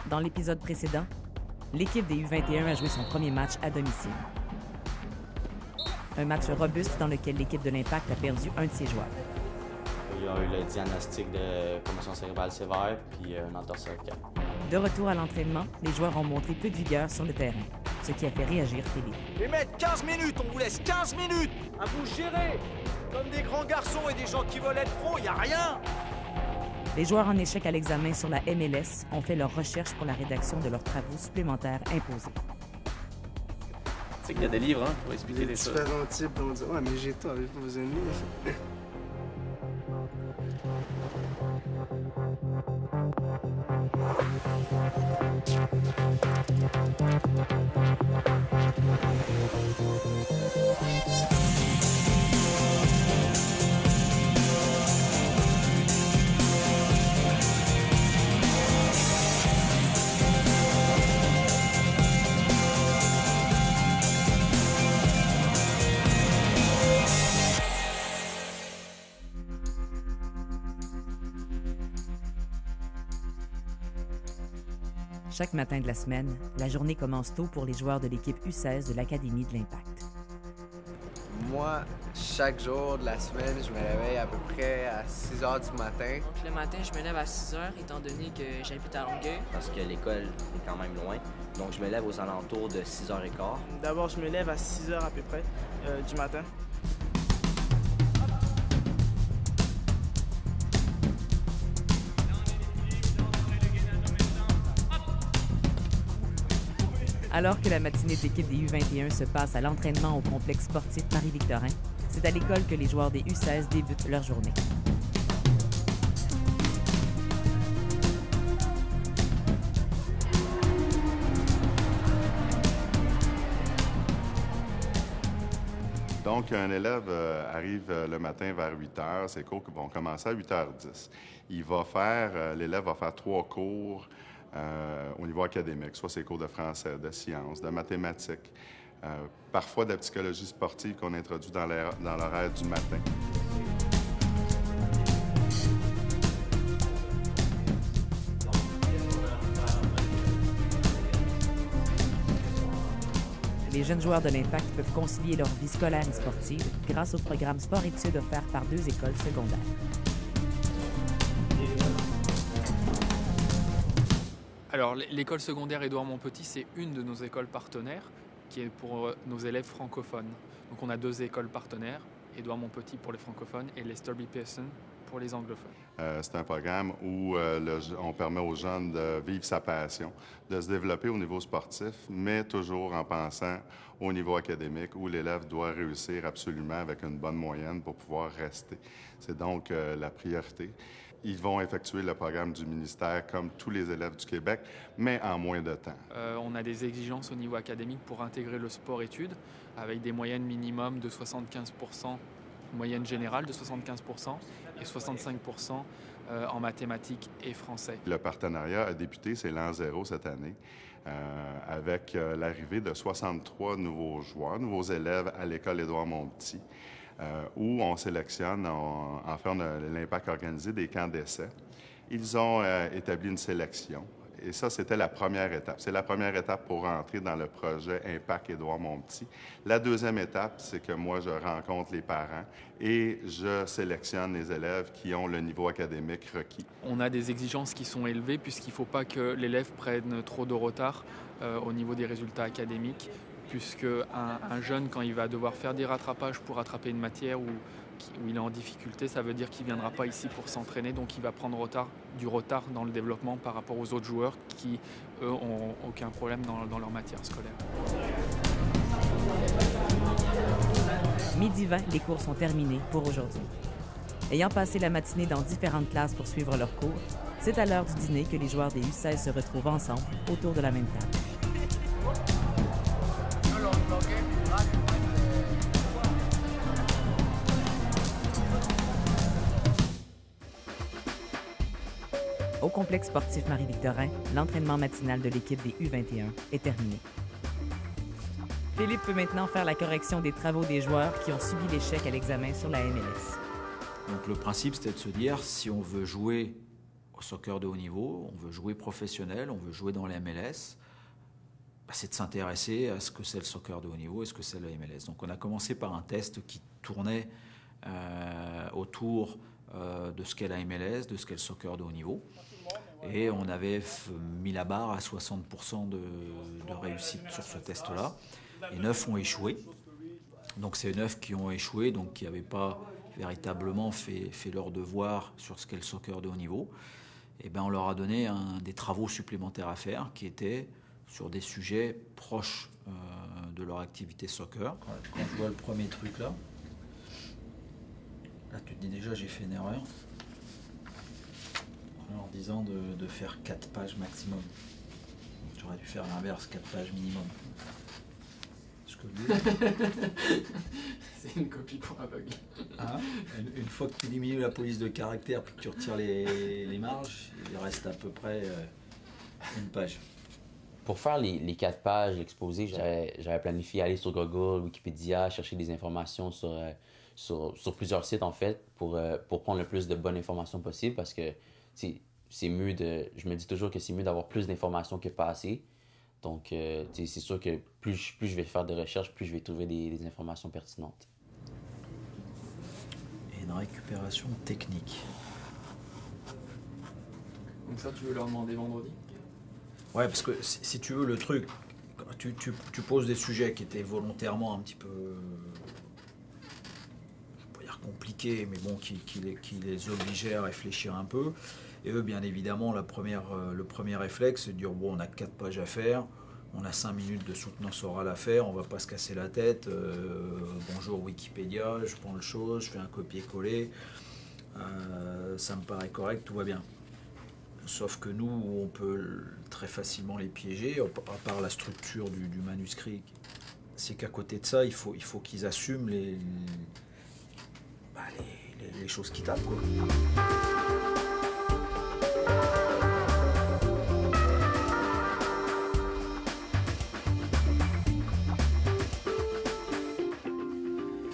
Dans l'épisode précédent, l'équipe des U21 a joué son premier match à domicile. Un match robuste dans lequel l'équipe de l'Impact a perdu un de ses joueurs. Ils ont eu le diagnostic de commotion cérébrale sévère puis une entorse cervicale. De retour à l'entraînement, les joueurs ont montré peu de vigueur sur le terrain, ce qui a fait réagir Philippe. Les mecs, 15 minutes, on vous laisse 15 minutes. À vous gérer. Comme des grands garçons et des gens qui veulent être pros, y a rien. Les joueurs en échec à l'examen sur la MLS ont fait leurs recherches pour la rédaction de leurs travaux supplémentaires imposés. C'est qu'il y a des livres, hein, pour expliquer les choses. Différents types, on dit, ouais, mais j'ai pas besoin de livres. Chaque matin de la semaine, la journée commence tôt pour les joueurs de l'équipe U16 de l'Académie de l'Impact. Moi, chaque jour de la semaine, je me réveille à peu près à 6 h du matin. Donc le matin, je me lève à 6 h, étant donné que j'habite à Longueuil. Parce que l'école est quand même loin. Donc je me lève aux alentours de 6h15. D'abord, je me lève à 6 h à peu près du matin. Alors que la matinée de l'équipe des U21 se passe à l'entraînement au complexe sportif Marie-Victorin, c'est à l'école que les joueurs des U16 débutent leur journée. Donc, un élève arrive le matin vers 8 h. Ses cours vont commencer à 8h10. L'élève va faire 3 cours au niveau académique, soit ses cours de français, de sciences, de mathématiques, parfois de la psychologie sportive qu'on introduit dans l'horaire du matin. Les jeunes joueurs de l'Impact peuvent concilier leur vie scolaire et sportive grâce au programme sport-études offert par 2 écoles secondaires. Alors, l'école secondaire Édouard-Montpetit, c'est une de nos écoles partenaires qui est pour nos élèves francophones. Donc, on a 2 écoles partenaires, Édouard-Montpetit pour les francophones et Lester B. Pearson pour les anglophones. C'est un programme où on permet aux jeunes de vivre sa passion, de se développer au niveau sportif, mais toujours en pensant au niveau académique où l'élève doit réussir absolument avec une bonne moyenne pour pouvoir rester. C'est donc la priorité. Ils vont effectuer le programme du ministère comme tous les élèves du Québec, mais en moins de temps. On a des exigences au niveau académique pour intégrer le sport-études avec des moyennes minimum de 75 %, moyenne générale de 75 % et 65 % en mathématiques et français. Le partenariat a débuté, c'est l'an 0 cette année, avec l'arrivée de 63 nouveaux joueurs, nouveaux élèves à l'école Édouard-Montpetit. Où on sélectionne, l'Impact a organisé des camps d'essai. Ils ont établi une sélection. Et ça, c'était la première étape. C'est la première étape pour rentrer dans le projet Impact Édouard-Montpetit. La deuxième étape, c'est que moi, je rencontre les parents et je sélectionne les élèves qui ont le niveau académique requis. On a des exigences qui sont élevées puisqu'il ne faut pas que l'élève prenne trop de retard au niveau des résultats académiques, puisque un jeune, quand il va devoir faire des rattrapages pour rattraper une matière où il est en difficulté, ça veut dire qu'il ne viendra pas ici pour s'entraîner, donc il va prendre du retard dans le développement par rapport aux autres joueurs qui, eux, n'ont aucun problème dans leur matière scolaire. Midi 20, les cours sont terminés pour aujourd'hui. Ayant passé la matinée dans différentes classes pour suivre leurs cours, c'est à l'heure du dîner que les joueurs des U16 se retrouvent ensemble autour de la même table. Au complexe sportif Marie-Victorin, l'entraînement matinal de l'équipe des U21 est terminé. Philippe peut maintenant faire la correction des travaux des joueurs qui ont subi l'échec à l'examen sur la MLS. Donc le principe, c'était de se dire, si on veut jouer au soccer de haut niveau, on veut jouer professionnel, on veut jouer dans la MLS, c'est de s'intéresser à ce que c'est le soccer de haut niveau et ce que c'est la MLS. Donc on a commencé par un test qui tournait autour de ce qu'est la MLS, de ce qu'est le soccer de haut niveau. Et on avait mis la barre à 60% de réussite sur ce test-là. Et 9 ont échoué. Donc c'est 9 qui ont échoué, donc qui n'avaient pas véritablement fait leur devoir sur ce qu'est le soccer de haut niveau. Et ben on leur a donné des travaux supplémentaires à faire qui étaient sur des sujets proches de leur activité soccer. Quand je vois le premier truc là tu te dis déjà j'ai fait une erreur en leur disant de faire 4 pages maximum. J'aurais dû faire l'inverse, 4 pages minimum. C'est une copie pour aveugle. Hein, une fois que tu diminues la police de caractère puis que tu retires les marges, il reste à peu près une page. Pour faire les 4 pages, l'exposé, j'avais planifié aller sur Google, Wikipédia, chercher des informations sur plusieurs sites, en fait, pour prendre le plus de bonnes informations possible, parce que c'est mieux je me dis toujours que c'est mieux d'avoir plus d'informations que pas assez. Donc, c'est sûr que plus je vais faire de recherches, plus je vais trouver des informations pertinentes. Et une récupération technique. Donc ça, tu veux leur demander vendredi? Ouais, parce que si tu veux, le truc, tu poses des sujets qui étaient volontairement un petit peu, je peux pas dire compliqués, mais bon, qui les obligeaient à réfléchir un peu. Et eux, bien évidemment, le premier réflexe, c'est de dire, bon, on a 4 pages à faire, on a 5 minutes de soutenance orale à faire, on va pas se casser la tête, bonjour Wikipédia, je prends le chose, je fais un copier-coller, ça me paraît correct, tout va bien. Sauf que nous, on peut très facilement les piéger, à part la structure du manuscrit. C'est qu'à côté de ça, il faut qu'ils assument les choses qui tapent, quoi.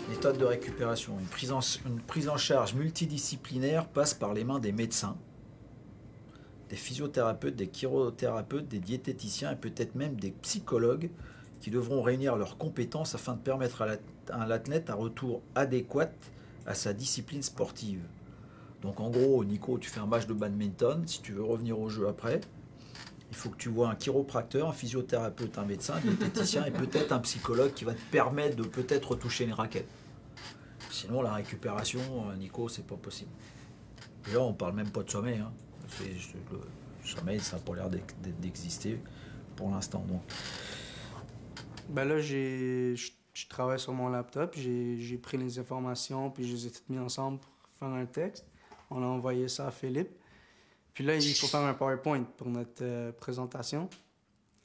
Méthode de récupération. Une prise en charge multidisciplinaire passe par les mains des médecins, des physiothérapeutes, des chirothérapeutes, des diététiciens et peut-être même des psychologues qui devront réunir leurs compétences afin de permettre à l'athlète un retour adéquat à sa discipline sportive. Donc en gros, Nico, tu fais un match de badminton, si tu veux revenir au jeu après, il faut que tu vois un chiropracteur, un physiothérapeute, un médecin, un diététicien et peut-être un psychologue qui va te permettre de peut-être retoucher une raquette. Sinon, la récupération, Nico, c'est pas possible. Et là, on parle même pas de sommeil, hein. Le sommeil, ça n'a pas l'air d'exister pour l'instant. Donc. Ben là, je travaille sur mon laptop, j'ai pris les informations, puis je les ai toutes mises ensemble pour faire un texte. On a envoyé ça à Philippe. Puis là, il faut faire un PowerPoint pour notre présentation.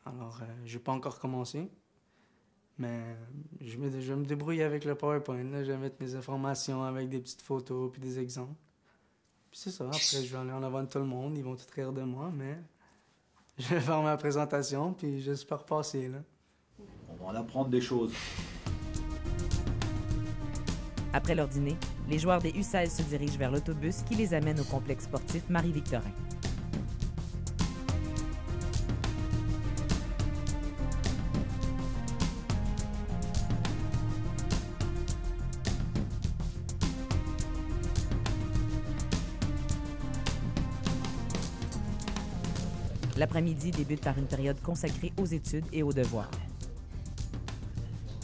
Alors, j'ai pas encore commencé, mais je vais me débrouiller avec le PowerPoint. Là, je vais mettre mes informations avec des petites photos puis des exemples. Puis c'est ça, après je vais aller en avant de tout le monde, ils vont tout rire de moi, mais je vais faire ma présentation, puis j'espère passer, là. On va en apprendre des choses. Après leur dîner, les joueurs des U16 se dirigent vers l'autobus qui les amène au complexe sportif Marie-Victorin. L'après-midi débute par une période consacrée aux études et aux devoirs.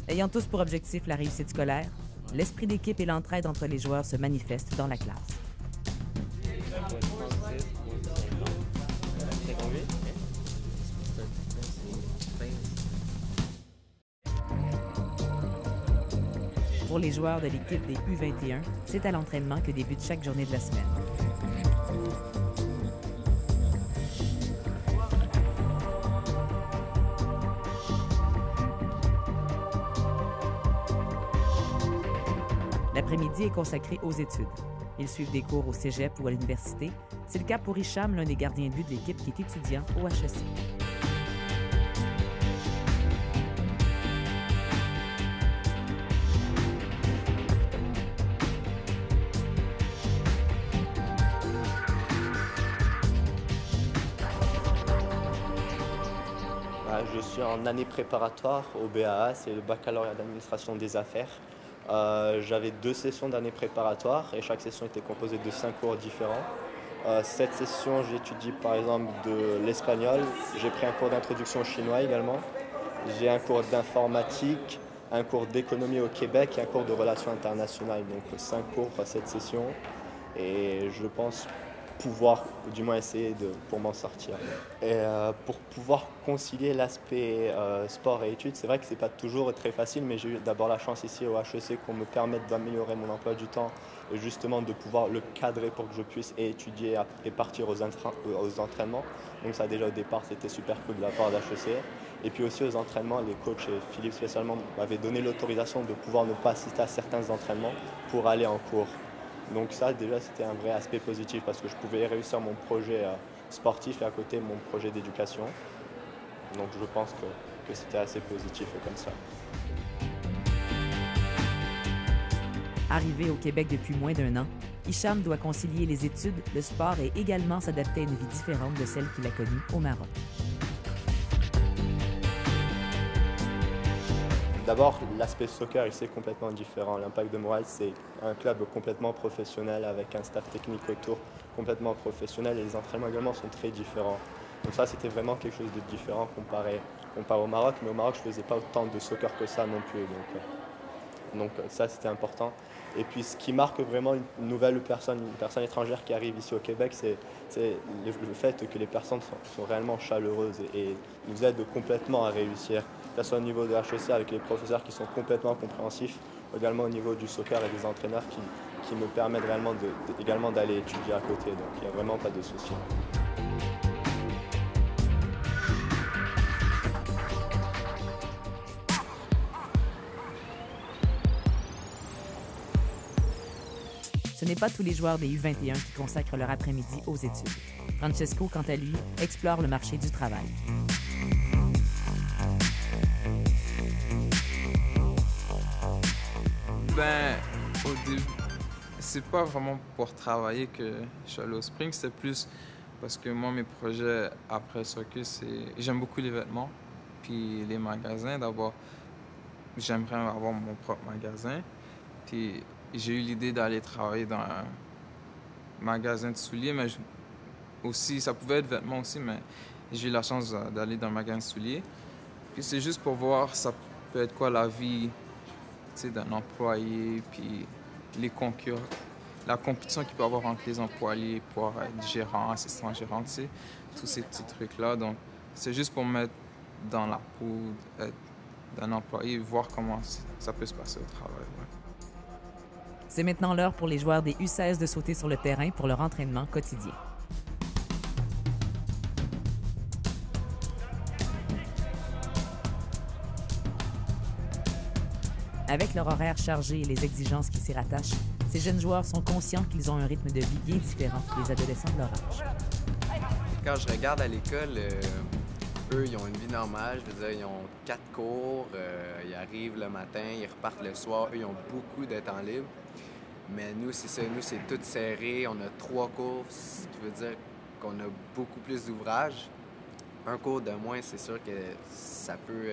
Ayant tous pour objectif la réussite scolaire, l'esprit d'équipe et l'entraide entre les joueurs se manifestent dans la classe. Pour les joueurs de l'équipe des U21, c'est à l'entraînement que débute chaque journée de la semaine. L'après-midi est consacré aux études. Ils suivent des cours au cégep ou à l'université. C'est le cas pour Hicham, l'un des gardiens de but de l'équipe qui est étudiant au HEC. je suis en année préparatoire au BAA, c'est le baccalauréat d'administration des affaires. J'avais 2 sessions d'année préparatoire et chaque session était composée de 5 cours différents. Cette session, j'étudie par exemple de l'espagnol, j'ai pris un cours d'introduction au chinois également, j'ai un cours d'informatique, un cours d'économie au Québec et un cours de relations internationales, donc 5 cours à cette session et je pense pouvoir, ou du moins essayer pour m'en sortir. Et pour pouvoir concilier l'aspect sport et études, c'est vrai que c'est pas toujours très facile, mais j'ai eu d'abord la chance ici au HEC qu'on me permette d'améliorer mon emploi du temps et justement de pouvoir le cadrer pour que je puisse étudier et partir aux entraînements. Donc ça déjà au départ c'était super cool de la part d'HEC. Et puis aussi aux entraînements, les coachs et Philippe spécialement m'avaient donné l'autorisation de pouvoir ne pas assister à certains entraînements pour aller en cours. Donc ça, déjà, c'était un vrai aspect positif parce que je pouvais réussir mon projet sportif et à côté mon projet d'éducation. Donc je pense que c'était assez positif comme ça. Arrivé au Québec depuis moins d'1 an, Hicham doit concilier les études, le sport et également s'adapter à une vie différente de celle qu'il a connue au Maroc. D'abord, l'aspect soccer ici est complètement différent. L'Impact de Montréal, c'est un club complètement professionnel avec un staff technique autour complètement professionnel et les entraînements également sont très différents. Donc ça, c'était vraiment quelque chose de différent comparé au Maroc. Mais au Maroc, je ne faisais pas autant de soccer que ça non plus. Donc ça, c'était important. Et puis, ce qui marque vraiment une personne étrangère qui arrive ici au Québec, c'est le fait que les personnes sont réellement chaleureuses et nous aident complètement à réussir. Que ce soit au niveau de HEC avec les professeurs qui sont complètement compréhensifs, également au niveau du soccer et des entraîneurs qui me permettent réellement également d'aller étudier à côté. Donc, il n'y a vraiment pas de souci. Ce n'est pas tous les joueurs des U21 qui consacrent leur après-midi aux études. Francesco, quant à lui, explore le marché du travail. Au début, c'est pas vraiment pour travailler que je suis allé au Spring, c'est plus parce que moi, mes projets après soccer, j'aime beaucoup les vêtements, puis les magasins. D'abord, j'aimerais avoir mon propre magasin, puis j'ai eu l'idée d'aller travailler dans un magasin de souliers, mais aussi, ça pouvait être vêtements aussi, mais j'ai eu la chance d'aller dans un magasin de souliers. Puis c'est juste pour voir ça peut être quoi la vie d'un employé, puis la compétition qu'il peut y avoir entre les employés pour être gérant, assistant gérant, tous ces petits trucs-là. Donc, c'est juste pour me mettre dans la peau d'un employé et voir comment ça peut se passer au travail. Ouais. C'est maintenant l'heure pour les joueurs des U16 de sauter sur le terrain pour leur entraînement quotidien. Avec leur horaire chargé et les exigences qui s'y rattachent, ces jeunes joueurs sont conscients qu'ils ont un rythme de vie bien différent des adolescents de leur âge. Quand je regarde à l'école, eux, ils ont une vie normale. Je veux dire, ils ont 4 cours, ils arrivent le matin, ils repartent le soir. Eux, ils ont beaucoup de temps libre. Mais nous, c'est ça. Nous, c'est tout serré. On a 3 cours, ce qui veut dire qu'on a beaucoup plus d'ouvrages. Un cours de moins, c'est sûr que ça peut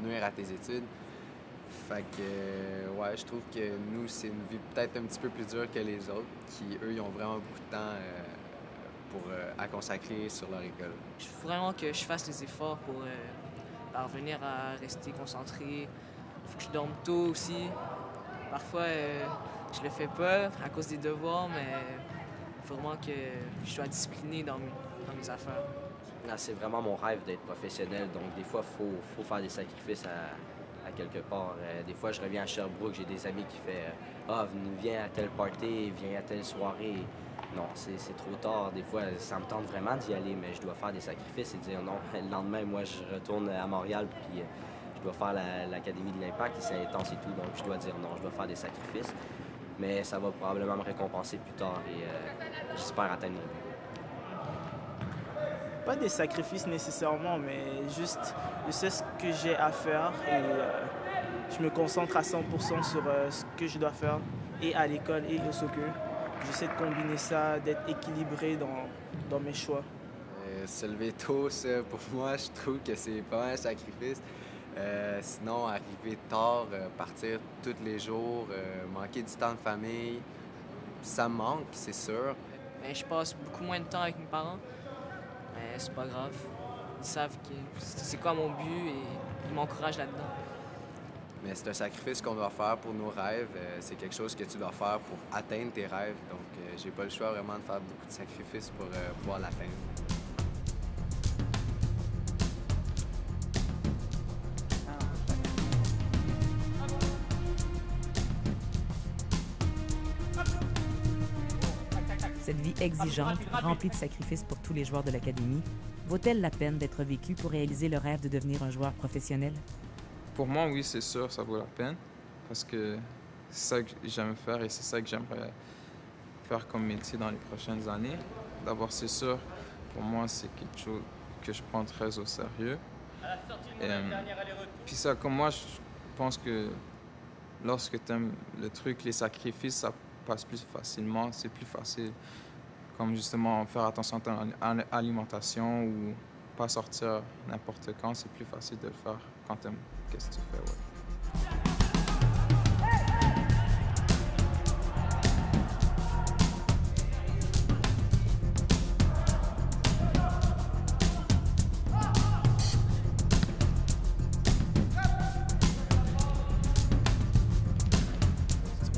nuire à tes études. Fait que, ouais, je trouve que nous, c'est une vie peut-être un petit peu plus dure que les autres, qui, eux, ils ont vraiment beaucoup de temps à consacrer sur leur école. Il faut vraiment que je fasse des efforts pour parvenir à rester concentré. Il faut que je dorme tôt aussi. Parfois, je le fais pas à cause des devoirs, mais il faut vraiment que je sois discipliné dans mes affaires. C'est vraiment mon rêve d'être professionnel, donc des fois, il faut faire des sacrifices à quelque part. Des fois, je reviens à Sherbrooke, j'ai des amis qui font viens à telle party, viens à telle soirée. Non, c'est trop tard. Des fois, ça me tente vraiment d'y aller, mais je dois faire des sacrifices et dire non. Le lendemain, moi, je retourne à Montréal, puis je dois faire l'Académie de l'Impact, et c'est intense et tout, donc je dois dire non, je dois faire des sacrifices. Mais ça va probablement me récompenser plus tard et j'espère atteindre mon but. Pas des sacrifices nécessairement, mais juste je sais ce que j'ai à faire et je me concentre à 100% sur ce que je dois faire et à l'école et au soccer. J'essaie de combiner ça, d'être équilibré dans mes choix. se lever tôt, ça, pour moi, je trouve que c'est pas mal un sacrifice. Sinon, arriver tard, partir tous les jours, manquer du temps de famille, ça me manque, c'est sûr. Mais je passe beaucoup moins de temps avec mes parents, mais c'est pas grave. Ils savent que c'est quoi mon but et ils m'encouragent là-dedans. Mais c'est un sacrifice qu'on doit faire pour nos rêves. C'est quelque chose que tu dois faire pour atteindre tes rêves. Donc, j'ai pas le choix vraiment de faire beaucoup de sacrifices pour pouvoir l'atteindre. Cette vie exigeante, remplie de sacrifices pour tous les joueurs de l'Académie, vaut-elle la peine d'être vécue pour réaliser le rêve de devenir un joueur professionnel? Pour moi, oui, c'est sûr, ça vaut la peine. Parce que c'est ça que j'aime faire et c'est ça que j'aimerais faire comme métier dans les prochaines années. D'abord, c'est sûr, pour moi, c'est quelque chose que je prends très au sérieux. Puis ça, comme moi, je pense que lorsque tu aimes le truc, les sacrifices, ça passe plus facilement. C'est plus facile, comme justement faire attention à ton alimentation ou pas sortir n'importe quand. C'est plus facile de le faire quand tu aimes qu'est-ce que tu fais. Ouais.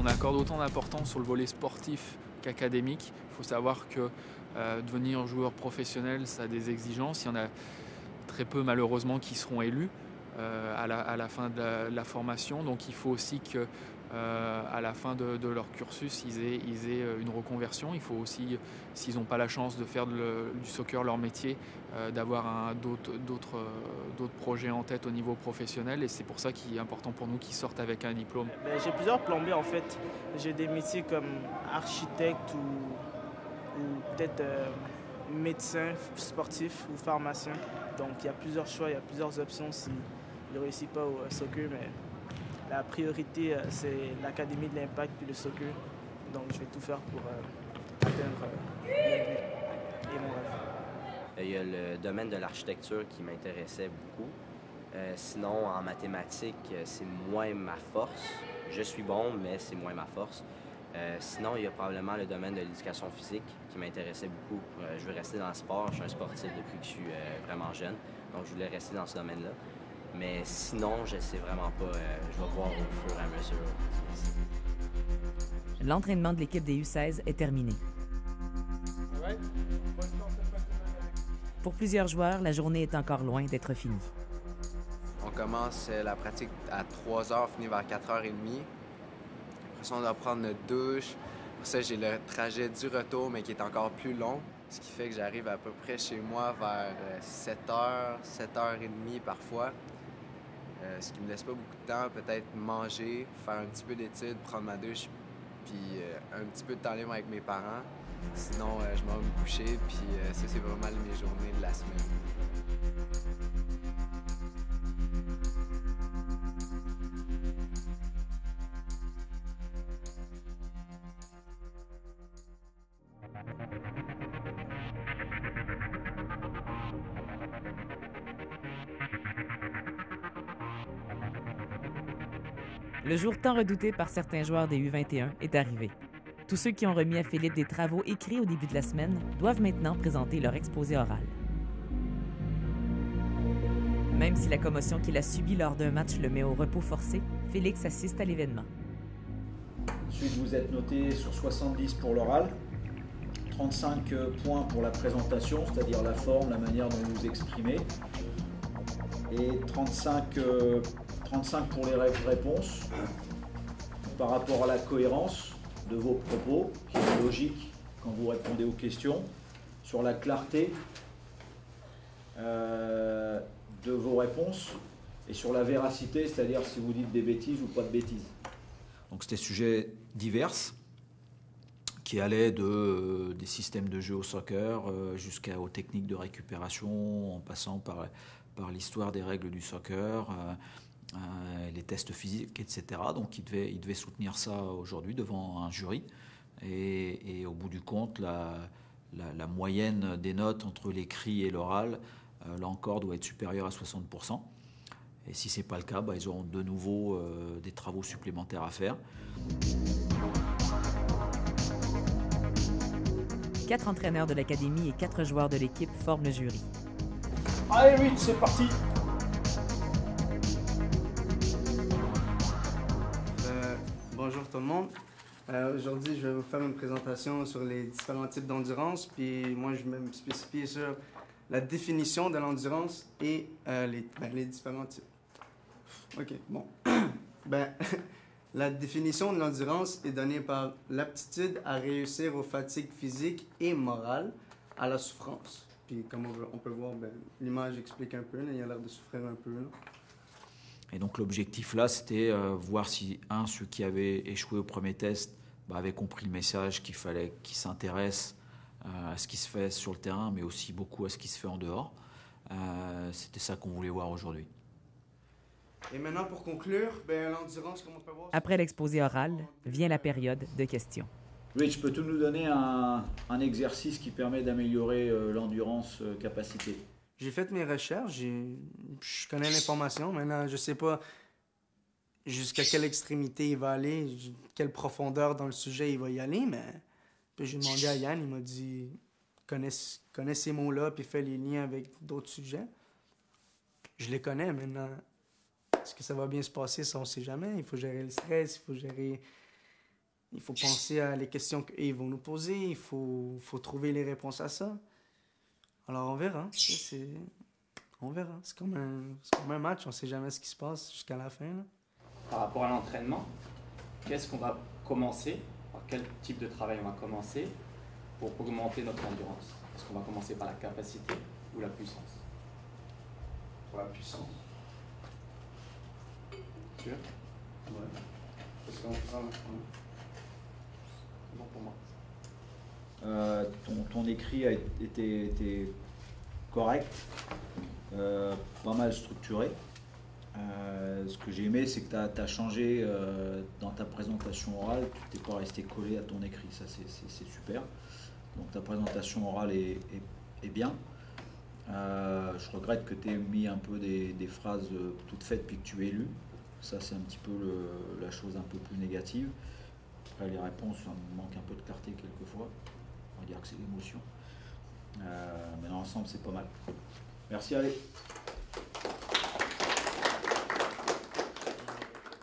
On accorde autant d'importance sur le volet sportif qu'académique. Il faut savoir que devenir joueur professionnel, ça a des exigences. Il y en a très peu malheureusement qui seront élus à la fin de la formation. Donc il faut aussi que à la fin de leur cursus, ils aient une reconversion. Il faut aussi, s'ils n'ont pas la chance de faire du soccer leur métier, d'avoir d'autres projets en tête au niveau professionnel. Et c'est pour ça qu'il est important pour nous qu'ils sortent avec un diplôme. J'ai plusieurs plans B en fait. J'ai des métiers comme architecte ou peut-être médecin sportif ou pharmacien. Donc il y a plusieurs choix, il y a plusieurs options s'il ne réussit pas au soccer. Mais la priorité, c'est l'Académie de l'Impact puis le soccer. Donc, je vais tout faire pour atteindre mon but et mon rêve. Il y a le domaine de l'architecture qui m'intéressait beaucoup. Sinon, en mathématiques, c'est moins ma force. Je suis bon, mais c'est moins ma force. Sinon, il y a probablement le domaine de l'éducation physique qui m'intéressait beaucoup. Je veux rester dans le sport. Je suis un sportif depuis que je suis vraiment jeune. Donc, je voulais rester dans ce domaine-là. Mais sinon, je ne sais vraiment pas. Je vais voir au fur et à mesure. L'entraînement de l'équipe des U16 est terminé. Pour plusieurs joueurs, la journée est encore loin d'être finie. On commence la pratique à 3h, on finit vers 4h30. Après ça, on doit prendre notre douche. Pour ça, j'ai le trajet du retour, mais qui est encore plus long. Ce qui fait que j'arrive à peu près chez moi vers 7h, 7h30 parfois. Ce qui me laisse pas beaucoup de temps, peut-être manger, faire un petit peu d'études, prendre ma douche, puis un petit peu de temps libre avec mes parents. Sinon, je m'en vais me coucher, puis ça, c'est vraiment mes journées de la semaine. Le jour tant redouté par certains joueurs des U21 est arrivé. Tous ceux qui ont remis à Philippe des travaux écrits au début de la semaine doivent maintenant présenter leur exposé oral. Même si la commotion qu'il a subie lors d'un match le met au repos forcé, Félix assiste à l'événement. Ensuite, vous êtes noté sur 70 pour l'oral, 35 points pour la présentation, c'est-à-dire la forme, la manière dont vous vous exprimez, et 35 pour les réponses par rapport à la cohérence de vos propos, qui est logique quand vous répondez aux questions, sur la clarté de vos réponses et sur la véracité, c'est-à-dire si vous dites des bêtises ou pas de bêtises. Donc c'était sujets divers qui allaient des systèmes de jeu au soccer jusqu'aux techniques de récupération, en passant par l'histoire des règles du soccer, les tests physiques, etc. Donc il devait soutenir ça aujourd'hui devant un jury. Et au bout du compte, la moyenne des notes entre l'écrit et l'oral, là encore, doit être supérieure à 60%. Et si ce n'est pas le cas, ils auront de nouveau des travaux supplémentaires à faire. 4 entraîneurs de l'académie et 4 joueurs de l'équipe forment le jury. Allez, Rich, c'est parti! Bonjour tout le monde. Aujourd'hui, je vais vous faire une présentation sur les différents types d'endurance. Puis moi, je vais me spécifier sur la définition de l'endurance et les différents types. OK, bon. La définition de l'endurance est donnée par l'aptitude à réussir aux fatigues physiques et morales à la souffrance. Puis comme on peut voir, l'image explique un peu, là, il a l'air de souffrir un peu. Là. Et donc l'objectif là, c'était voir si, ceux qui avaient échoué au premier test avaient compris le message qu'il fallait qu'ils s'intéressent à ce qui se fait sur le terrain, mais aussi beaucoup à ce qui se fait en dehors. C'était ça qu'on voulait voir aujourd'hui. Et maintenant, pour conclure, l'endurance, comme on peut voir... Après l'exposé oral, vient la période de questions. Rich, peux-tu nous donner un exercice qui permet d'améliorer l'endurance capacité? J'ai fait mes recherches, je connais l'information. Maintenant, je ne sais pas jusqu'à quelle extrémité il va aller, quelle profondeur dans le sujet il va y aller, mais puis j'ai demandé à Yann, il m'a dit connais ces mots-là puis fais les liens avec d'autres sujets. Je les connais maintenant. Est-ce que ça va bien se passer? Ça, on ne sait jamais. Il faut gérer le stress, il faut penser à les questions qu'ils vont nous poser, il faut trouver les réponses à ça. Alors, on verra. On verra. C'est comme un match. On ne sait jamais ce qui se passe jusqu'à la fin. Là. Par rapport à l'entraînement, qu'est-ce qu'on va commencer? Par quel type de travail on va commencer pour augmenter notre endurance? Est-ce qu'on va commencer par la capacité ou la puissance? Pour la puissance. Sûr? Ouais. Parce qu'on prend... C'est bon pour moi. Ton écrit a été correct, pas mal structuré. Ce que j'ai aimé, c'est que tu as changé dans ta présentation orale, tu n'es pas resté collé à ton écrit, ça c'est super. Donc ta présentation orale est bien. Je regrette que tu aies mis un peu des phrases toutes faites puis que tu aies lu. Ça c'est un petit peu la chose un peu plus négative. Après les réponses, ça me manque un peu de clarté quelquefois. On va dire que c'est l'émotion. Mais dans l'ensemble, c'est pas mal. Merci, allez.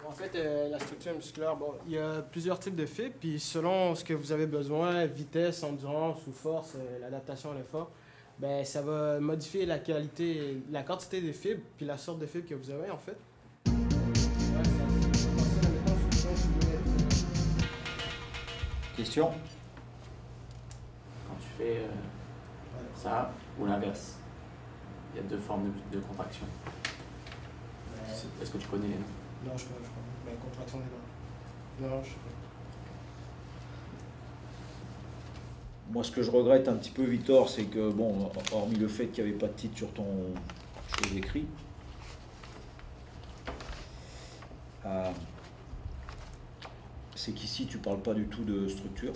En fait, la structure musculaire, il y a plusieurs types de fibres, puis selon ce que vous avez besoin, vitesse, endurance ou force, l'adaptation à l'effort, ça va modifier la qualité, la quantité des fibres, puis la sorte de fibres que vous avez, en fait. Question? Quand tu fais ça ou l'inverse, il y a deux formes de contraction. Est-ce que tu connais les noms? Non, je ne sais pas. Contraction des noms. Non, je sais pas. Moi, ce que je regrette un petit peu, Victor, c'est que, hormis le fait qu'il n'y avait pas de titre sur ton chose écrit, c'est qu'ici, tu ne parles pas du tout de structure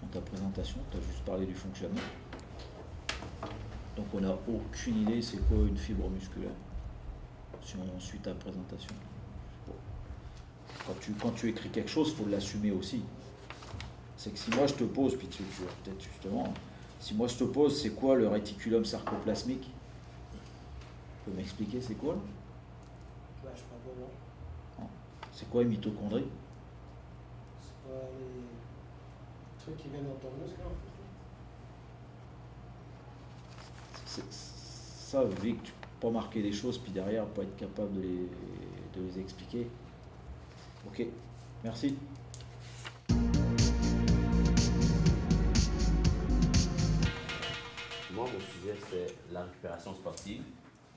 dans ta présentation, tu as juste parlé du fonctionnement. Donc, on n'a aucune idée c'est quoi une fibre musculaire, si on suit ta présentation. Quand tu écris quelque chose, il faut l'assumer aussi. C'est que si moi je te pose, puis tu vas peut-être justement, si moi je te pose, c'est quoi le réticulum sarcoplasmique? Tu peux m'expliquer c'est quoi là? Je parle pas là. C'est quoi les mitochondries? C'est pas les trucs qui viennent dans ton muscle en fait. Ça, Vic, tu peux pas marquer des choses, puis derrière pas être capable de les expliquer. Ok, merci. Moi, mon sujet, c'est la récupération sportive.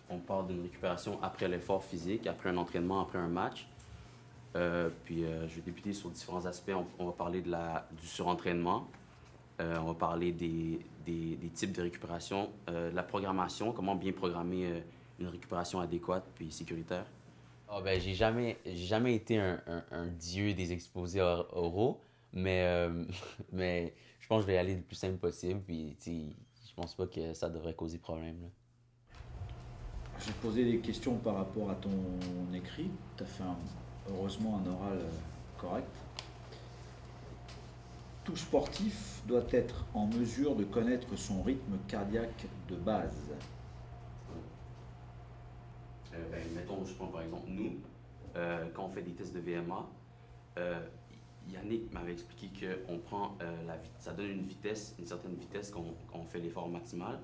On parle d'une récupération après l'effort physique, après un entraînement, après un match. Puis je vais débuter sur différents aspects. On va parler du surentraînement. On va parler des types de récupération, de la programmation, comment bien programmer une récupération adéquate puis sécuritaire. J'ai jamais été un dieu des exposés oraux. Mais je pense que je vais y aller le plus simple possible. Puis, je pense pas que ça devrait causer problème. Là. J'ai posé des questions par rapport à ton écrit. Tu as fait heureusement un oral correct. Tout sportif doit être en mesure de connaître son rythme cardiaque de base. Mettons, je prends par exemple nous, quand on fait des tests de VMA, Yannick m'avait expliqué qu'on prend ça donne une certaine vitesse quand on fait l'effort maximal,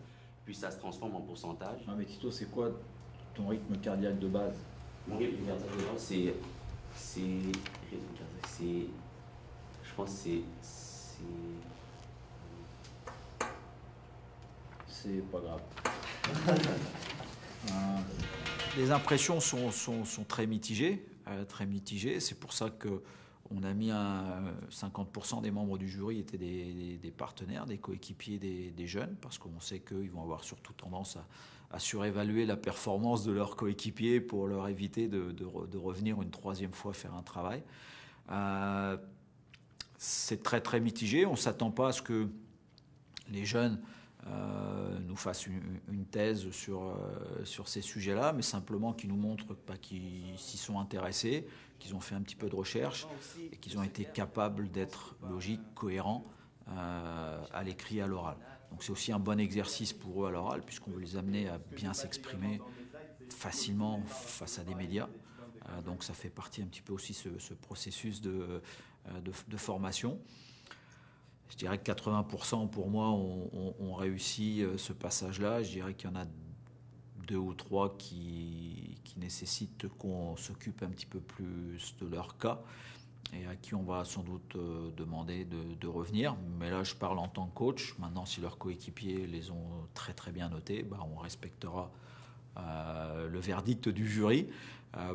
puis ça se transforme en pourcentage. Non mais Tito, c'est quoi ton rythme cardiaque de base? Mon rythme cardiaque de base, je pense que c'est pas grave. Les impressions sont très mitigées. C'est pour ça que on a mis 50% des membres du jury étaient des partenaires, des coéquipiers des jeunes, parce qu'on sait qu'ils vont avoir surtout tendance à surévaluer la performance de leurs coéquipiers pour leur éviter de revenir une troisième fois faire un travail. C'est très très mitigé. On ne s'attend pas à ce que les jeunes nous fassent une thèse sur ces sujets-là, mais simplement qu'ils nous montrent qu'ils s'y sont intéressés, qu'ils ont fait un petit peu de recherche et qu'ils ont été capables d'être logiques, cohérents à l'écrit et à l'oral. Donc c'est aussi un bon exercice pour eux à l'oral, puisqu'on veut les amener à bien s'exprimer facilement face à des médias. Donc ça fait partie un petit peu aussi ce processus de formation. Je dirais que 80% pour moi ont réussi ce passage-là. Je dirais qu'il y en a 2 ou 3 qui nécessitent qu'on s'occupe un petit peu plus de leur cas et à qui on va sans doute demander de revenir. Mais là, je parle en tant que coach. Maintenant, si leurs coéquipiers les ont très très bien notés, on respectera le verdict du jury.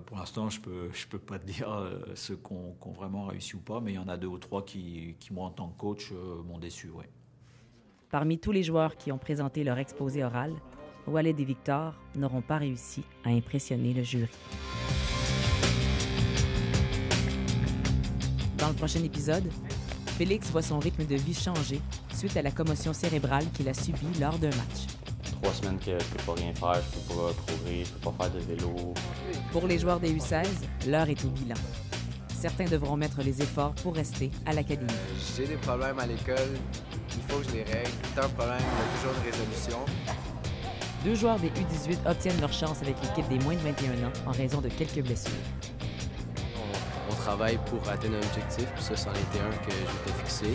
Pour l'instant, je peux pas te dire ceux qui ont vraiment réussi ou pas, mais il y en a 2 ou 3 qui moi, en tant que coach, m'ont déçu. Ouais. Parmi tous les joueurs qui ont présenté leur exposé oral, Walid et Victor n'auront pas réussi à impressionner le jury. Dans le prochain épisode, Félix voit son rythme de vie changer suite à la commotion cérébrale qu'il a subie lors d'un match. 3 semaines que je peux pas rien faire, je peux pas courir, je peux pas faire de vélo. Pour les joueurs des U16, l'heure est au bilan. Certains devront mettre les efforts pour rester à l'académie. J'ai des problèmes à l'école, il faut que je les règle. Tant de problèmes, il y a toujours une résolution. 2 joueurs des U18 obtiennent leur chance avec l'équipe des moins de 21 ans en raison de quelques blessures. On travaille pour atteindre un objectif, puis ça, c'en était un que j'étais fixé.